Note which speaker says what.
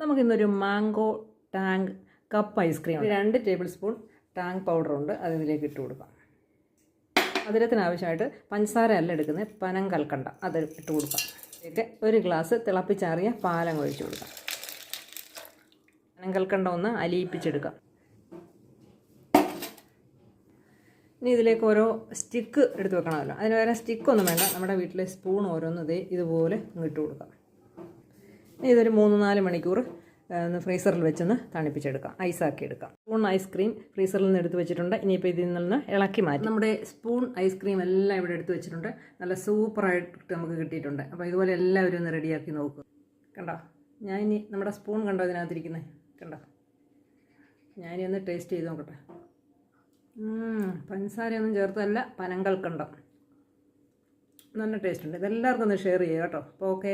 Speaker 1: നമുക്കിന്നൊരു mango Tang cup ice cream 2 tablespoon Tang പൗഡറുണ്ട്, അതിലേക്ക് ഇട്ട് കൊടുക്കാം. മധുരത്തിന് ആവശ്യമായിട്ട് പഞ്ചസാര അല്ല എടുക്കുന്നത്, പനം കൽക്കണ്ട, അത് ഇട്ട് കൊടുക്കാം. ഇതിലേക്ക് 1 ഗ്ലാസ് തിളപ്പിച്ചാറിയ പാലങ്ങ് ഒഴിച്ച് കൊടുക്കാം. പനം കൽക്കണ്ട ഒന്ന് അലിയിപ്പിച്ചെടുക്കാം. ഇനി ഇതിലേക്ക് ഓരോ സ്റ്റിക്ക് എടുത്ത് വെക്കണമല്ലോ. അതിന് വേറെ സ്റ്റിക്കൊന്നും വേണ്ട, നമ്മുടെ വീട്ടിലെ സ്പൂൺ ഓരോന്ന് ഇതുപോലെ ഇട്ട് കൊടുക്കാം. ഇനി ഇതൊരു 3-4 മണിക്കൂർ ഫ്രീസറിൽ വെച്ചൊന്ന് തണുപ്പിച്ചെടുക്കാം, ഐസാക്കി എടുക്കാം. സ്പൂൺ ഐസ്ക്രീം ഫ്രീസറിൽ നിന്ന് എടുത്ത് വെച്ചിട്ടുണ്ട്. ഇനിയിപ്പോൾ ഇതിൽ നിന്ന് ഇളക്കി മാറ്റി നമ്മുടെ സ്പൂൺ ഐസ്ക്രീം എല്ലാം ഇവിടെ എടുത്ത് വെച്ചിട്ടുണ്ട്. നല്ല സൂപ്പറായിട്ട് നമുക്ക് കിട്ടിയിട്ടുണ്ട്. അപ്പോൾ ഇതുപോലെ എല്ലാവരും ഒന്ന് റെഡിയാക്കി നോക്കുക. കണ്ടോ, ഞാനിനി നമ്മുടെ സ്പൂൺ കണ്ടോ ഇതിനകത്തിരിക്കുന്നത്, കണ്ടോ? ഞാനിനി ഒന്ന് ടേസ്റ്റ് ചെയ്ത് നോക്കട്ടെ. പഞ്ചസാരയൊന്നും ചേർത്തല്ല, പനം കൽക്കണ്ടം. നല്ല ടേസ്റ്റ് ഉണ്ട്. ഇതെല്ലാവർക്കും ഒന്ന് ഷെയർ ചെയ്യുക കേട്ടോ. അപ്പോൾ ഓക്കെ.